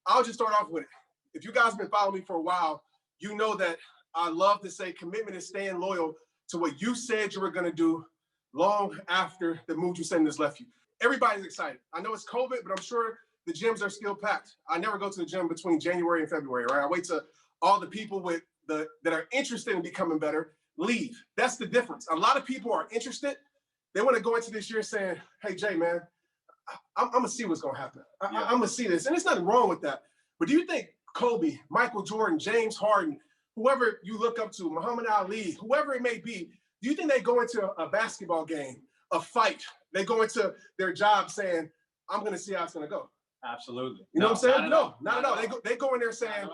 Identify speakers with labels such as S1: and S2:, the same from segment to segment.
S1: I'll just start off with it. If you guys have been following me for a while, you know that I love to say commitment is staying loyal to what you said you were going to do long after the mood you sent has left you. Everybody's excited. I know it's COVID, but I'm sure the gyms are still packed. I never go to the gym between January and February, right? I wait till all the people that are interested in becoming better leave. That's the difference. A lot of people are interested. They want to go into this year saying, hey, Jay, man, I'm going to see what's going to happen. I'm going to see this. And there's nothing wrong with that. But do you think Kobe, Michael Jordan, James Harden, whoever you look up to, Muhammad Ali, whoever it may be, do you think they go into a basketball game, a fight, they go into their job saying, I'm going to see how it's going to go?
S2: Absolutely.
S1: You know what I'm saying? No, not at all. They go in there saying,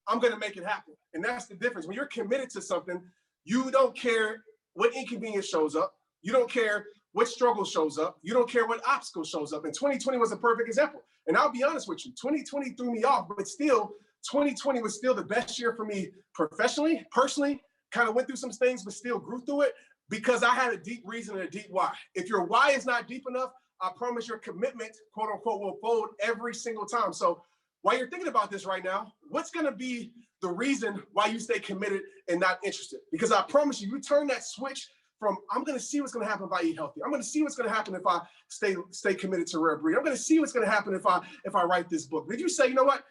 S1: I'm going to make it happen. And that's the difference. When you're committed to something, you don't care what inconvenience shows up. You don't care what struggle shows up. You don't care what obstacle shows up. And 2020 was a perfect example. And I'll be honest with you, 2020 threw me off, but still, 2020 was still the best year for me professionally, personally, kind of went through some things, but still grew through it because I had a deep reason and a deep why. If your why is not deep enough, I promise your commitment, quote unquote, will fold every single time. So while you're thinking about this right now, what's going to be the reason why you stay committed and not interested? Because I promise you, you turn that switch from I'm going to see what's going to happen if I eat healthy. I'm going to see what's going to happen if I stay committed to rare breed. I'm going to see what's going to happen if I write this book. Did you say, you know what?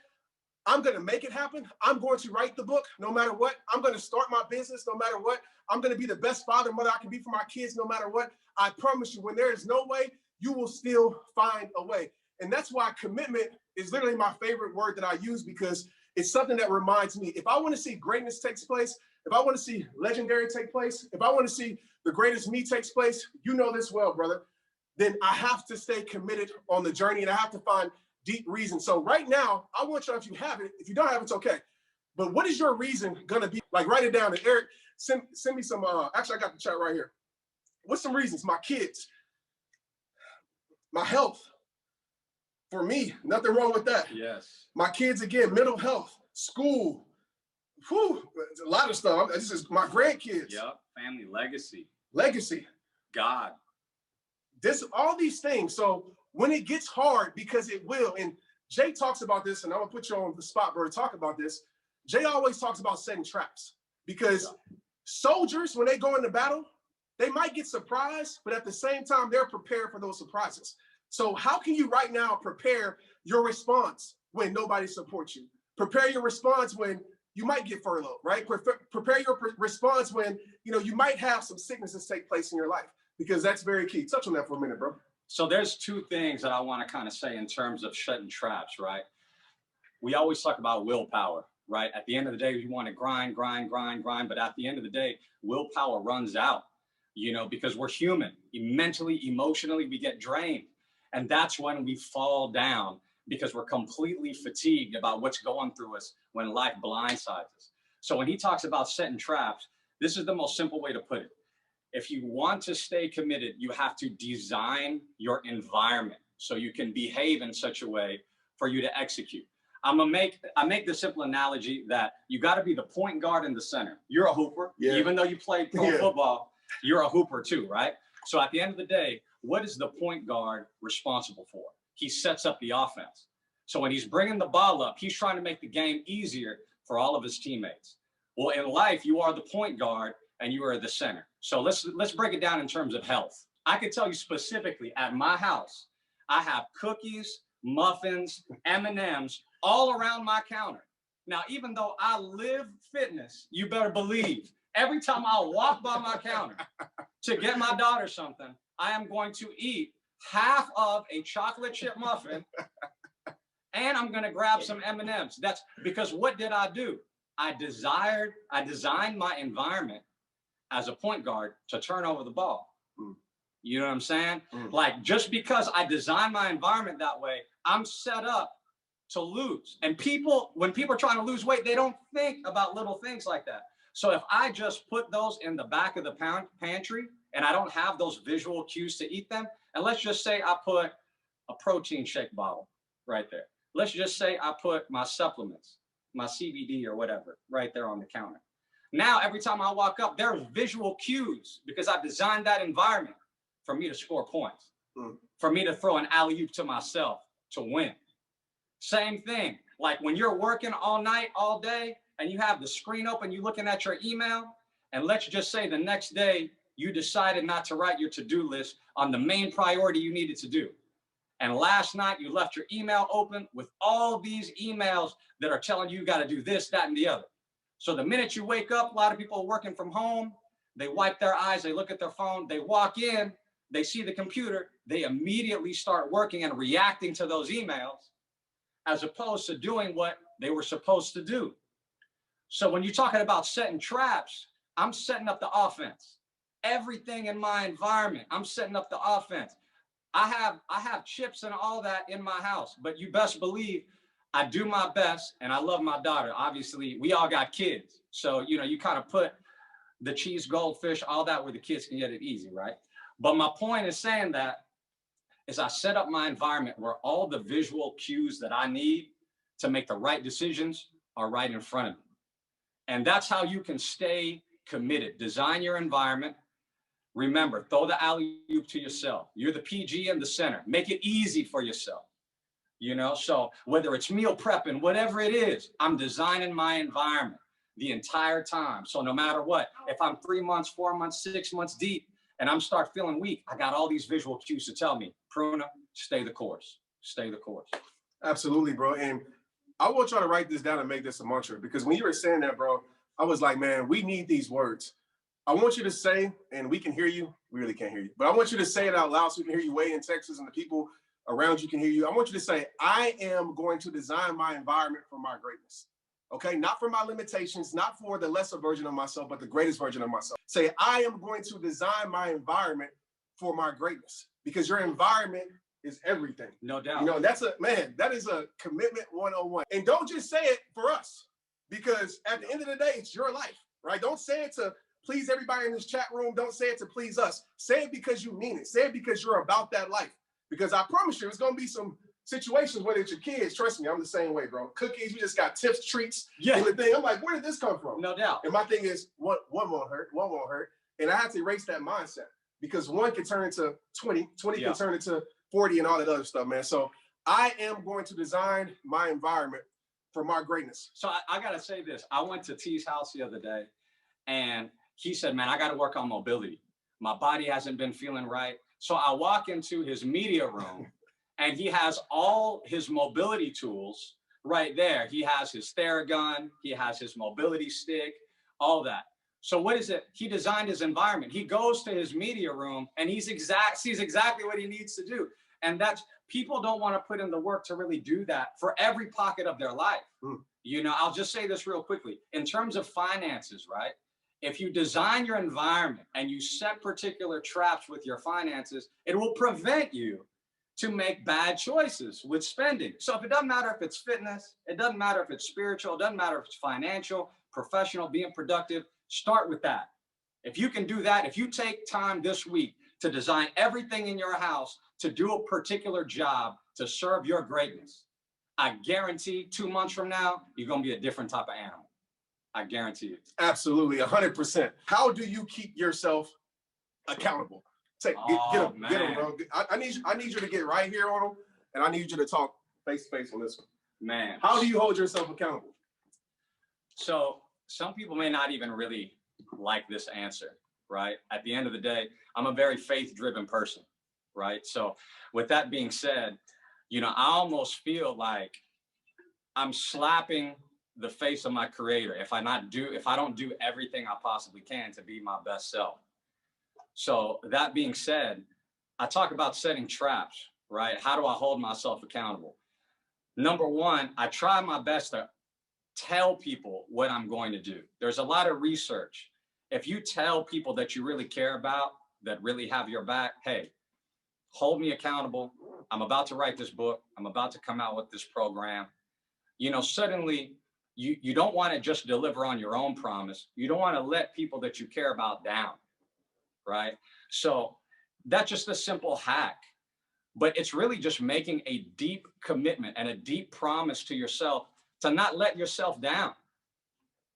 S1: I'm going to make it happen. I'm going to write the book no matter what. I'm going to start my business no matter what. I'm going to be the best father and mother I can be for my kids no matter what. I promise you, when there is no way, you will still find a way. And that's why commitment is literally my favorite word that I use, because it's something that reminds me, if I want to see greatness takes place, if I want to see legendary take place, if I want to see the greatest me takes place, you know this well, brother, then I have to stay committed on the journey and I have to find deep reason. So right now, I want you, if you have it, if you don't have it, it's okay. But what is your reason gonna be? Like, write it down. And Eric, send me some, actually I got the chat right here. What's some reasons? My kids, my health. For me, nothing wrong with that.
S2: Yes.
S1: My kids, again, mental health, school, a lot of stuff. This is my grandkids.
S2: Yep, family legacy.
S1: Legacy.
S2: God.
S1: All these things. So when it gets hard, because it will, and Jay talks about this, and I'm gonna put you on the spot, bro, to talk about this. Jay always talks about setting traps, because soldiers, when they go into battle, they might get surprised, but at the same time, they're prepared for those surprises. So how can you right now prepare your response when nobody supports you? Prepare your response when you might get furloughed, right? Prepare your response when you might have some sicknesses take place in your life, because that's very key. Touch on that for a minute, bro.
S2: So there's two things that I want to kind of say in terms of shutting traps, right? We always talk about willpower, right? At the end of the day, you want to grind, but at the end of the day, willpower runs out, because we're human. Mentally, emotionally, we get drained. And that's when we fall down, because we're completely fatigued about what's going through us when life blindsides us. So when he talks about setting traps, this is the most simple way to put it. If you want to stay committed, you have to design your environment so you can behave in such a way for you to execute. I make the simple analogy that you got to be the point guard in the center. You're a hooper. Yeah. Even though you played pro football, you're a hooper too, right? So at the end of the day, what is the point guard responsible for? He sets up the offense. So when he's bringing the ball up, he's trying to make the game easier for all of his teammates. Well, in life, you are the point guard and you are the center. So let's break it down in terms of health. I can tell you specifically, at my house, I have cookies, muffins, M&Ms all around my counter. Now, even though I live fitness, you better believe every time I walk by my counter to get my daughter something, I am going to eat half of a chocolate chip muffin and I'm going to grab some M&Ms. That's because what did I do? I designed my environment as a point guard to turn over the ball. You know what I'm saying? Like, just because I designed my environment that way, I'm set up to lose. And when people are trying to lose weight, they don't think about little things like that. So if I just put those in the back of the pantry and I don't have those visual cues to eat them, and let's just say I put a protein shake bottle right there. Let's just say I put my supplements, my CBD or whatever, right there on the counter. Now, every time I walk up, there are visual cues because I designed that environment for me to score points, for me to throw an alley-oop to myself to win. Same thing. Like when you're working all night, all day, and you have the screen open, you looking at your email, and let's just say the next day you decided not to write your to-do list on the main priority you needed to do. And last night you left your email open with all these emails that are telling you got to do this, that, and the other. So the minute you wake up, a lot of people are working from home, they wipe their eyes, they look at their phone, they walk in, they see the computer, they immediately start working and reacting to those emails as opposed to doing what they were supposed to do. So when you're talking about setting traps, I'm setting up the offense. Everything in my environment, I'm setting up the offense. I have chips and all that in my house, but you best believe I do my best, and I love my daughter. Obviously, we all got kids. So, you know, you kind of put the cheese, goldfish, all that where the kids can get it easy, right? But my point is saying that is I set up my environment where all the visual cues that I need to make the right decisions are right in front of me. And that's how you can stay committed. Design your environment. Remember, throw the alley-oop to yourself. You're the PG in the center. Make it easy for yourself. You know, so whether it's meal prepping, whatever it is, I'm designing my environment the entire time. So no matter what, if I'm 3 months, 4 months, 6 months deep, and I'm start feeling weak, I got all these visual cues to tell me, Pruna, stay the course, stay the course.
S1: Absolutely, bro. And I want y'all to write this down and make this a mantra, because when you were saying that, bro, I was like, man, we need these words. I want you to say, and we can hear you, we really can't hear you, but I want you to say it out loud so we can hear you way in Texas and the people around you can hear you. I want you to say, I am going to design my environment for my greatness. Okay, not for my limitations, not for the lesser version of myself, but the greatest version of myself. Say, I am going to design my environment for my greatness, because your environment is everything.
S2: No doubt.
S1: You know, that is a commitment 101. And don't just say it for us, because at the end of the day, it's your life, right? Don't say it to please everybody in this chat room. Don't say it to please us. Say it because you mean it. Say it because you're about that life. Because I promise you, it's going to be some situations, whether it's your kids, trust me, I'm the same way, bro. Cookies, you just got tips, treats, and the thing. I'm like, where did this come from?
S2: No doubt.
S1: And my thing is, one won't hurt, one won't hurt. And I had to erase that mindset, because one can turn into 20 can turn into 40 and all that other stuff, man. So I am going to design my environment for my greatness.
S2: So I got to say this. I went to T's house the other day, and he said, man, I got to work on mobility. My body hasn't been feeling right. So I walk into his media room, and he has all his mobility tools right there. He has his Theragun, he has his mobility stick, all that. So what is it? He designed his environment. He goes to his media room, and sees exactly what he needs to do. And that's, people don't want to put in the work to really do that for every pocket of their life. You know, I'll just say this real quickly. In terms of finances, right? If you design your environment and you set particular traps with your finances, it will prevent you to make bad choices with spending. So if it doesn't matter if it's fitness, it doesn't matter if it's spiritual, it doesn't matter if it's financial, professional, being productive, start with that. If you can do that, if you take time this week to design everything in your house to do a particular job to serve your greatness, I guarantee 2 months from now, you're gonna be a different type of animal. I guarantee it.
S1: Absolutely, 100%. How do you keep yourself accountable? Get him, bro. I need you to get right here on him, and I need you to talk face to face on this one.
S2: Man.
S1: How do you hold yourself accountable?
S2: So some people may not even really like this answer, right? At the end of the day, I'm a very faith-driven person, right? So with that being said, you know, I almost feel like I'm slapping the face of my creator if I don't do everything I possibly can to be my best self. So that being said, I talk about setting traps, right? How do I hold myself accountable? Number one, I try my best to tell people what I'm going to do. There's a lot of research. If you tell people that you really care about, that really have your back, hey, hold me accountable. I'm about to write this book. I'm about to come out with this program. You know, suddenly you don't want to just deliver on your own promise. You don't want to let people that you care about down, right? So that's just a simple hack, but it's really just making a deep commitment and a deep promise to yourself to not let yourself down.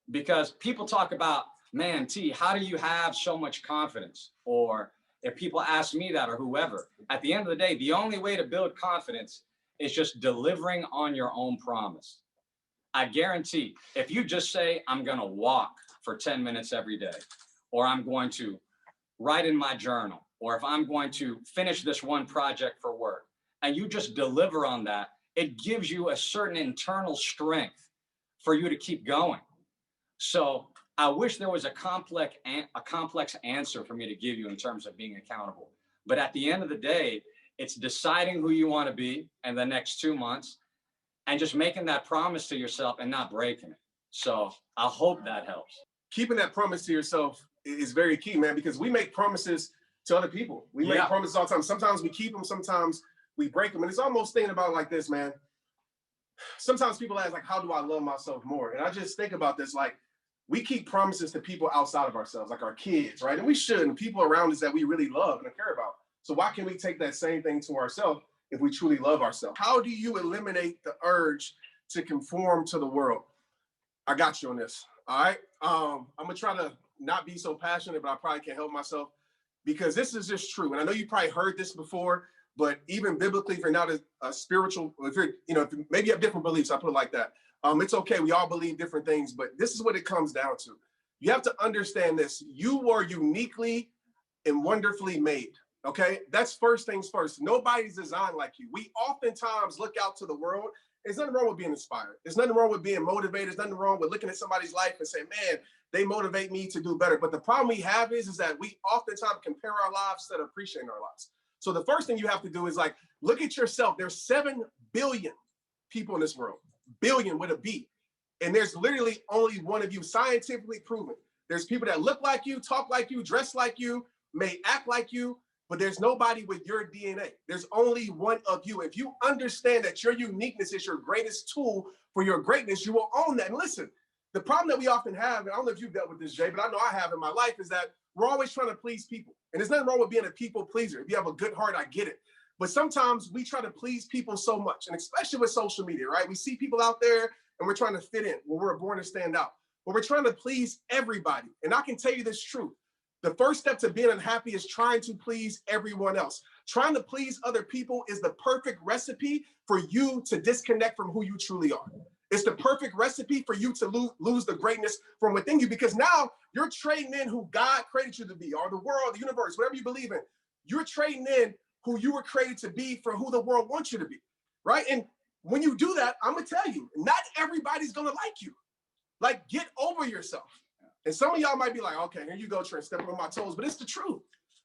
S2: Because people talk about, man, T, how do you have so much confidence? Or if people ask me that or whoever, at the end of the day, the only way to build confidence is just delivering on your own promise. I guarantee if you just say, I'm going to walk for 10 minutes every day, or I'm going to write in my journal, or if I'm going to finish this one project for work, and you just deliver on that, it gives you a certain internal strength for you to keep going. So I wish there was a complex answer for me to give you in terms of being accountable. But at the end of the day, it's deciding who you want to be in the next 2 months and just making that promise to yourself and not breaking it. So I hope that helps.
S1: Keeping that promise to yourself is very key, man, because we make promises to other people. We make promises all the time. Sometimes we keep them, sometimes we break them. And it's almost thinking about it like this, man. Sometimes people ask, like, how do I love myself more? And I just think about this, like, we keep promises to people outside of ourselves, like our kids, right? And we should, and people around us that we really love and care about. So why can't we take that same thing to ourselves if we truly love ourselves? How do you eliminate the urge to conform to the world? I got you on this, all right? I'm gonna try to not be so passionate, but I probably can't help myself because this is just true. And I know you probably heard this before, but even biblically, if you're not a spiritual, if you're, if maybe you have different beliefs, I put it like that. It's okay. We all believe different things, but this is what it comes down to. You have to understand this. You are uniquely and wonderfully made. Okay. That's first things first. Nobody's designed like you. We oftentimes look out to the world. There's nothing wrong with being inspired. There's nothing wrong with being motivated. There's nothing wrong with looking at somebody's life and saying, man, they motivate me to do better. But the problem we have is that we oftentimes compare our lives instead of appreciating our lives. So the first thing you have to do is like, look at yourself. There's 7 billion people in this world, billion with a B. And there's literally only one of you, scientifically proven. There's people that look like you, talk like you, dress like you, may act like you, but there's nobody with your DNA. There's only one of you. If you understand that your uniqueness is your greatest tool for your greatness, you will own that. And listen, the problem that we often have, and I don't know if you've dealt with this, Jay, but I know I have in my life, is that we're always trying to please people. And there's nothing wrong with being a people pleaser. If you have a good heart, I get it. But sometimes we try to please people so much, and especially with social media, right? We see people out there and we're trying to fit in when we're born to stand out. But we're trying to please everybody. And I can tell you this truth. The first step to being unhappy is trying to please everyone else. Trying to please other people is the perfect recipe for you to disconnect from who you truly are. It's the perfect recipe for you to lose the greatness from within you, because now you're trading in who God created you to be, or the world, the universe, whatever you believe in. You're trading in who you were created to be for who the world wants you to be, right? And when you do that, I'm gonna tell you, not everybody's gonna like you. Like, get over yourself. And some of y'all might be like, okay, here you go, Trent, stepping on my toes, but it's the truth.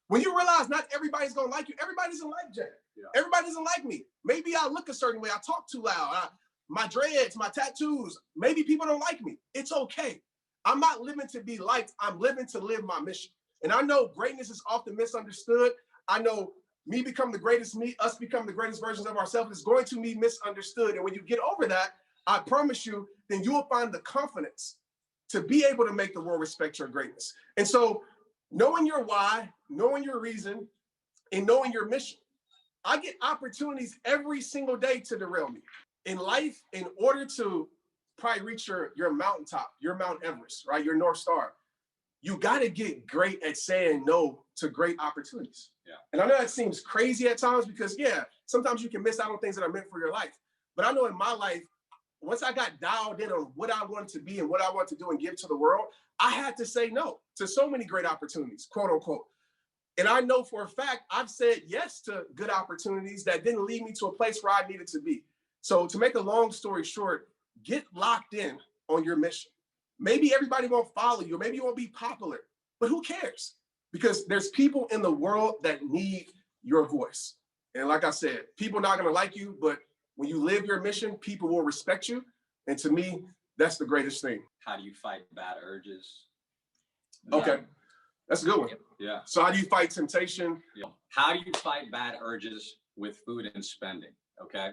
S1: When you realize not everybody's gonna like you, everybody doesn't like Jay. Yeah. Everybody doesn't like me. Maybe I look a certain way, I talk too loud, my dreads, my tattoos, maybe people don't like me. It's okay. I'm not living to be liked, I'm living to live my mission. And I know greatness is often misunderstood. I know me become the greatest me, us become the greatest versions of ourselves is going to be misunderstood. And when you get over that, I promise you, then you will find the confidence to be able to make the world respect your greatness. And so knowing your why, knowing your reason, and knowing your mission, I get opportunities every single day to derail me. In life, in order to probably reach your mountaintop, your Mount Everest, right? Your North Star, you got to get great at saying no to great opportunities. Yeah. And I know that seems crazy at times because, yeah, sometimes you can miss out on things that are meant for your life. But I know in my life, once I got dialed in on what I wanted to be and what I want to do and give to the world, I had to say no to so many great opportunities, quote unquote. And I know for a fact, I've said yes to good opportunities that didn't lead me to a place where I needed to be. So to make a long story short, get locked in on your mission. Maybe everybody won't follow you, or maybe you won't be popular, but who cares? Because there's people in the world that need your voice. And like I said, people are not gonna like you, but when you live your mission, people will respect you. And to me, that's the greatest thing.
S2: How do you fight bad urges?
S1: Okay, that's a good one.
S2: Yeah.
S1: So how do you fight temptation?
S2: Yeah. How do you fight bad urges with food and spending? Okay.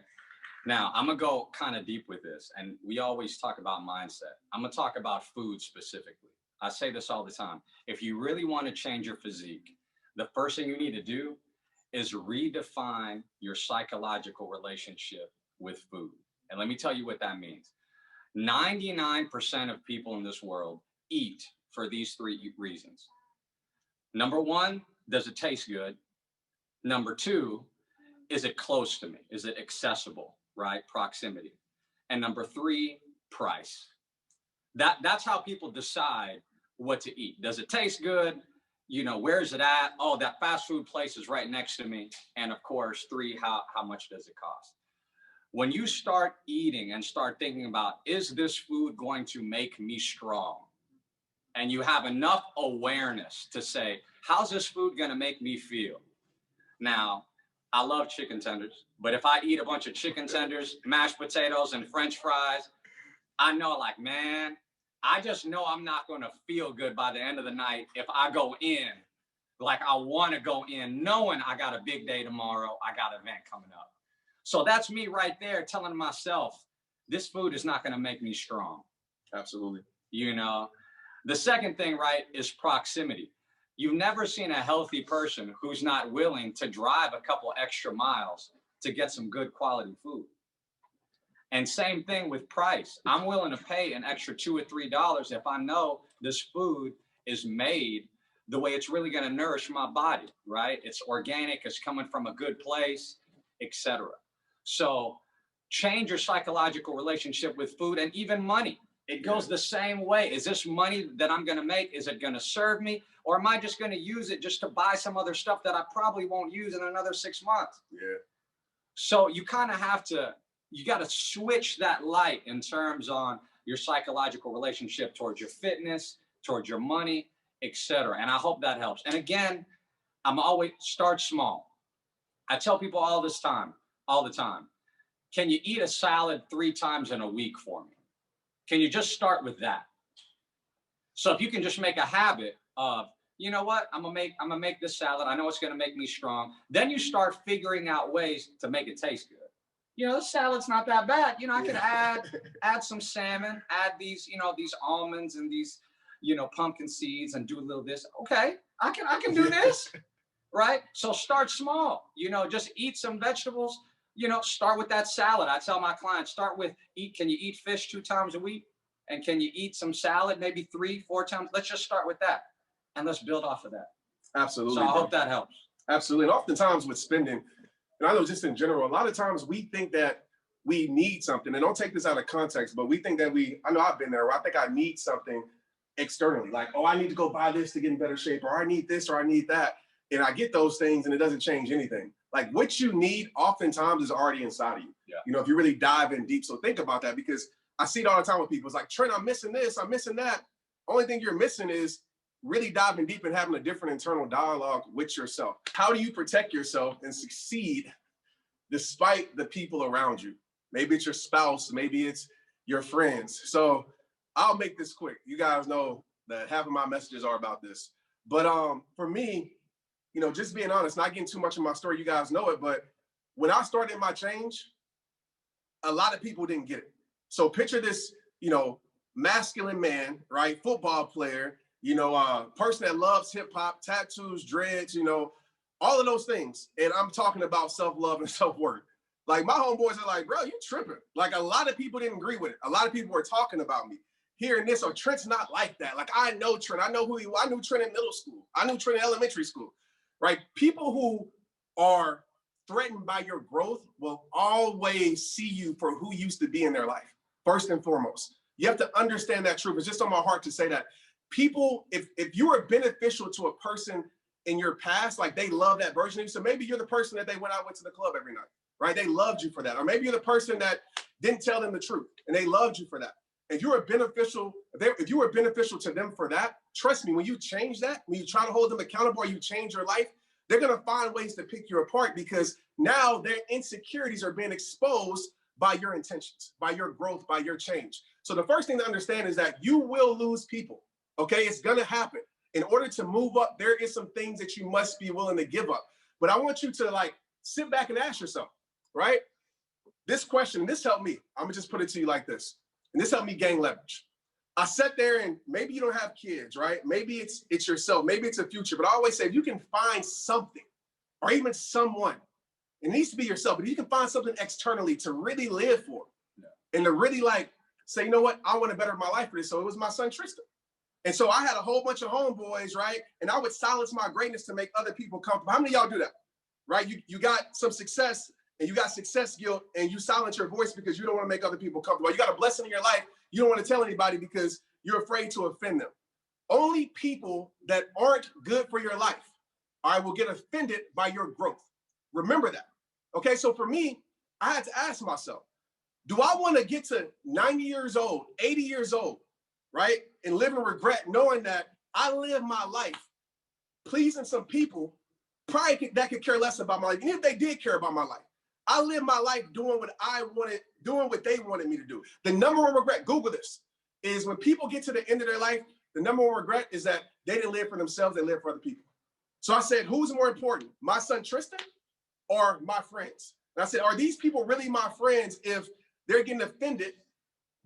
S2: Now, I'm going to go kind of deep with this. And we always talk about mindset. I'm going to talk about food specifically. I say this all the time. If you really want to change your physique, the first thing you need to do is redefine your psychological relationship with food. And let me tell you what that means. 99% of people in this world eat for these 3 reasons. Number 1, does it taste good? Number 2, is it close to me? Is it accessible, right? Proximity. And number 3, price. That's how people decide what to eat. Does it taste good? You know, where is it at? Oh, that fast food place is right next to me. And of course, 3, how much does it cost? When you start eating and start thinking about, is this food going to make me strong? And you have enough awareness to say, how's this food going to make me feel? Now, I love chicken tenders, but if I eat a bunch of chicken tenders, mashed potatoes, and French fries, I know, like, man, I just know I'm not going to feel good by the end of the night if I go in like I want to go in, knowing I got a big day tomorrow, I got an event coming up. So that's me right there telling myself, this food is not going to make me strong.
S1: Absolutely.
S2: You know, the second thing, right, is proximity. You've never seen a healthy person who's not willing to drive a couple extra miles to get some good quality food. And same thing with price. I'm willing to pay an extra $2 or $3 if I know this food is made the way it's really going to nourish my body, right? It's organic, it's coming from a good place, etc. So change your psychological relationship with food and even money. It goes the same way. Is this money that I'm going to make, is it going to serve me? Or am I just going to use it just to buy some other stuff that I probably won't use in another 6 months?
S1: Yeah.
S2: So you kind of have to, you got to switch that light in terms on your psychological relationship towards your fitness, towards your money, etc. And I hope that helps. And again, I'm always start small. I tell people all the time, can you eat a salad 3 times in a week for me? Can you just start with that? So if you can just make a habit of, you know what, I'm gonna make this salad. I know it's gonna make me strong. Then you start figuring out ways to make it taste good. You know, the salad's not that bad. You know, I could add some salmon, add these, you know, these almonds and these, you know, pumpkin seeds and do a little this. Okay, I can do this, right? So start small. You know, just eat some vegetables. You know, start with that salad. I tell my clients, start with can you eat fish 2 times a week? And can you eat some salad maybe 3, 4 times? Let's just start with that. And let's build off of that.
S1: Absolutely.
S2: So I hope that helps.
S1: Absolutely. And oftentimes with spending, and I know just in general, a lot of times we think that we need something, and don't take this out of context, but we think that I know I've been there, where I think I need something externally. Like, oh, I need to go buy this to get in better shape, or I need this, or I need that. And I get those things and it doesn't change anything. Like what you need oftentimes is already inside of you.
S2: Yeah.
S1: You know, if you really dive in deep. So think about that, because I see it all the time with people. It's like, Trent, I'm missing this, I'm missing that. Only thing you're missing is really diving deep and having a different internal dialogue with yourself. How do you protect yourself and succeed despite the people around you? Maybe it's your spouse, maybe it's your friends. So I'll make this quick. You guys know that half of my messages are about this. But for me, you know, just being honest, not getting too much of my story, you guys know it, but when I started my change, a lot of people didn't get it. So picture this, you know, masculine man, right? Football player, you know, person that loves hip hop, tattoos, dreads, you know, all of those things. And I'm talking about self-love and self-worth. Like my homeboys are like, bro, you tripping. Like a lot of people didn't agree with it. A lot of people were talking about me. Hearing this, or Trent's not like that. Like I know Trent, I know who he was. I knew Trent in middle school. I knew Trent in elementary school, right? People who are threatened by your growth will always see you for who you used to be in their life. First and foremost, you have to understand that truth. It's just on my heart to say that people, if you are beneficial to a person in your past, like they love that version of you. So maybe you're the person that they went to the club every night, right? They loved you for that. Or maybe you're the person that didn't tell them the truth and they loved you for that. If you were beneficial to them for that, trust me, when you change that, when you try to hold them accountable or you change your life, they're going to find ways to pick you apart, because now their insecurities are being exposed by your intentions, by your growth, by your change. So the first thing to understand is that you will lose people. Okay, it's going to happen. In order to move up, there is some things that you must be willing to give up. But I want you to like sit back and ask yourself, right? This question, this helped me. I'm gonna just put it to you like this. And this helped me gain leverage. I sat there, and maybe you don't have kids, right? Maybe it's yourself, maybe it's a future, but I always say if you can find something or even someone, it needs to be yourself, but you can find something externally to really live for, and to really like say, you know what, I want to better my life for this. So it was my son Tristan. And so I had a whole bunch of homeboys, right? And I would silence my greatness to make other people comfortable. How many of y'all do that? right? You got some success and you got success guilt and you silence your voice because you don't want to make other people comfortable. You got a blessing in your life. You don't want to tell anybody because you're afraid to offend them. Only people that aren't good for your life, I will get offended by your growth. Remember that. Okay, so for me, I had to ask myself, do I want to get to 90 years old, 80 years old, right? And live in regret knowing that I live my life pleasing some people probably that could care less about my life. And if they did care about my life, I live my life doing what I wanted, doing what they wanted me to do. The number one regret, Google this, is when people get to the end of their life, the number one regret is that they didn't live for themselves, they lived for other people. So I said, who's more important, my son Tristan or my friends? And I said, are these people really my friends if they're getting offended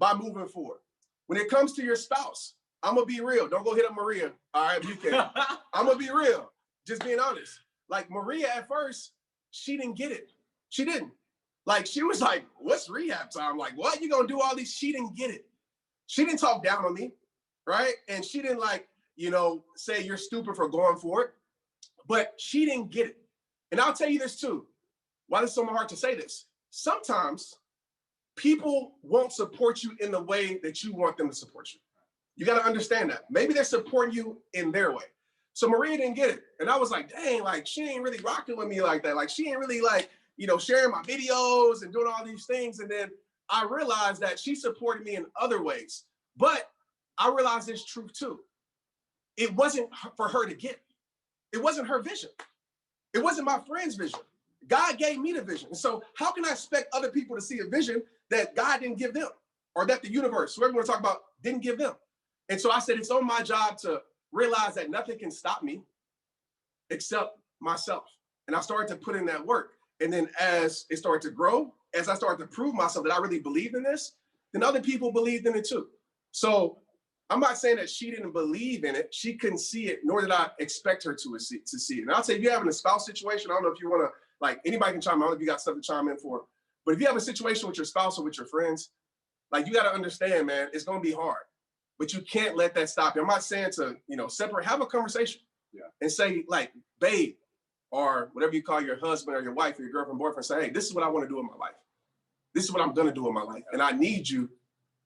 S1: by moving forward? When it comes to your spouse, I'm gonna be real. Don't go hit up Maria. All right, you can. I'm gonna be real. Just being honest. Like Maria at first, she didn't get it. She didn't. Like she was like, what's rehab time? Like, what? You gonna do all these? She didn't get it. She didn't talk down on me, right? And she didn't say you're stupid for going for it. But she didn't get it. And I'll tell you this too. Why is it so hard to say this? Sometimes people won't support you in the way that you want them to support you. You got to understand that. Maybe they're supporting you in their way. So Maria didn't get it. And I was like, dang, like she ain't really rocking with me like that. Like she ain't really sharing my videos and doing all these things. And then I realized that she supported me in other ways. But I realized this truth too. It wasn't for her to get. It wasn't her vision. It wasn't my friend's vision. God gave me the vision. So how can I expect other people to see a vision that God didn't give them, or that the universe, whoever you want to talk about, didn't give them? And so I said, it's on my job to realize that nothing can stop me except myself. And I started to put in that work. And then as it started to grow, as I started to prove myself that I really believed in this, then other people believed in it too. So I'm not saying that she didn't believe in it. She couldn't see it, nor did I expect her to see it. And I'll say, if you're having a spouse situation, I don't know if you want to, anybody can chime in. I don't know if you got stuff to chime in for. But if you have a situation with your spouse or with your friends, you got to understand, man, it's going to be hard. But you can't let that stop you. I'm not saying to, separate, have a conversation and say, babe, or whatever you call your husband or your wife or your girlfriend, boyfriend, say, hey, this is what I want to do in my life. This is what I'm going to do in my life. And I need you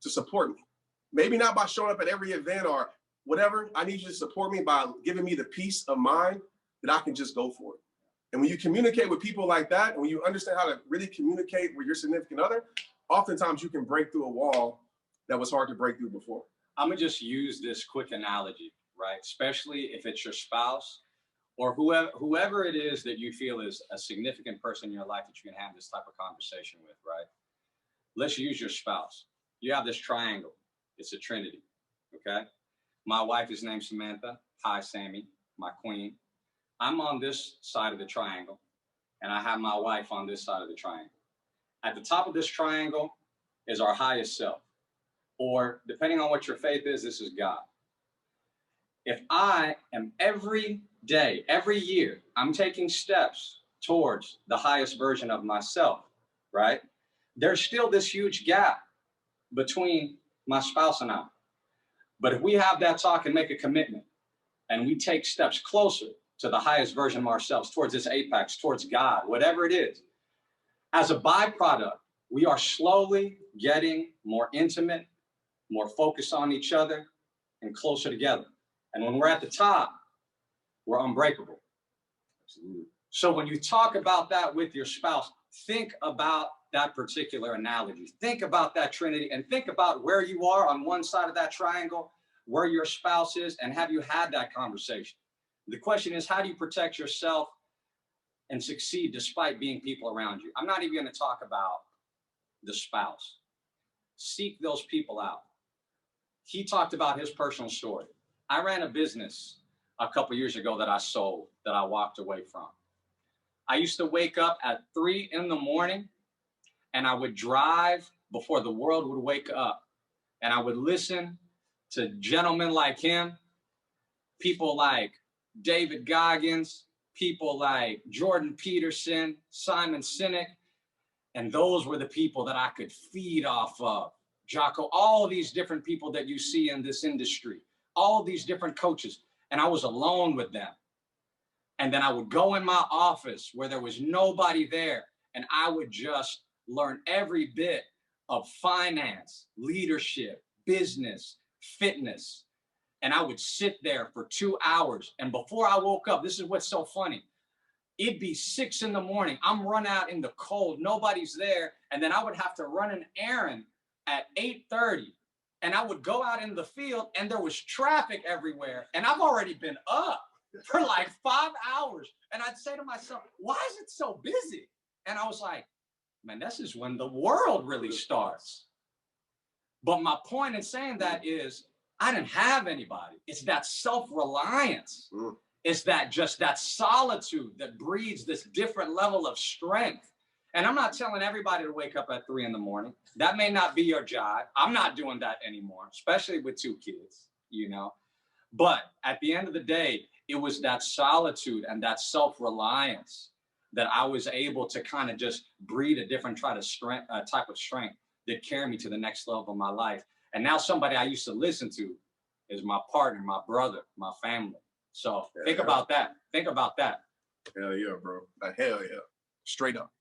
S1: to support me. Maybe not by showing up at every event or whatever. I need you to support me by giving me the peace of mind that I can just go for it. And when you communicate with people like that, and when you understand how to really communicate with your significant other, oftentimes you can break through a wall that was hard to break through before.
S2: I'm gonna just use this quick analogy, right? Especially if it's your spouse or whoever it is that you feel is a significant person in your life that you can have this type of conversation with, right? Let's use your spouse. You have this triangle. It's a trinity, okay? My wife is named Samantha. Hi, Sammy, my queen. I'm on this side of the triangle, and I have my wife on this side of the triangle. At the top of this triangle is our highest self, or depending on what your faith is, this is God. If I am every day, every year, I'm taking steps towards the highest version of myself, right? There's still this huge gap between my spouse and I. But if we have that talk and make a commitment, and we take steps closer to the highest version of ourselves, towards this apex, towards God, whatever it is, as a byproduct, we are slowly getting more intimate, more focused on each other, and closer together. And when we're at the top, we're unbreakable. Absolutely. So when you talk about that with your spouse, think about that particular analogy. Think about that trinity and think about where you are on one side of that triangle, where your spouse is, and have you had that conversation? The question is, how do you protect yourself and succeed despite being people around you? I'm not even going to talk about the spouse. Seek those people out. He talked about his personal story. I ran a business a couple years ago that I sold, that I walked away from. I used to wake up at 3 a.m. and I would drive before the world would wake up. And I would listen to gentlemen like him, people like David Goggins, people like Jordan Peterson, Simon Sinek. And those were the people that I could feed off of. Jocko, all these different people that you see in this industry, all these different coaches. And I was alone with them. And then I would go in my office where there was nobody there, and I would just learn every bit of finance, leadership, business, fitness. And I would sit there for 2 hours. And before I woke up, this is what's so funny. It'd be 6 in the morning. I'm run out in the cold. Nobody's there. And then I would have to run an errand at 8:30. And I would go out in the field and there was traffic everywhere. And I've already been up for like 5 hours. And I'd say to myself, why is it so busy? And I was like, man, this is when the world really starts. But my point in saying that is, I didn't have anybody. It's that self-reliance. It's that just that solitude that breeds this different level of strength. And I'm not telling everybody to wake up at 3 in the morning. That may not be your job. I'm not doing that anymore, especially with 2 kids, you know. But at the end of the day, it was that solitude and that self-reliance that I was able to kind of just breed a different type of strength that carried me to the next level of my life. And now somebody I used to listen to is my partner, my brother, my family. So think about that. Think about that.
S1: Hell yeah, bro. Hell yeah. Straight up.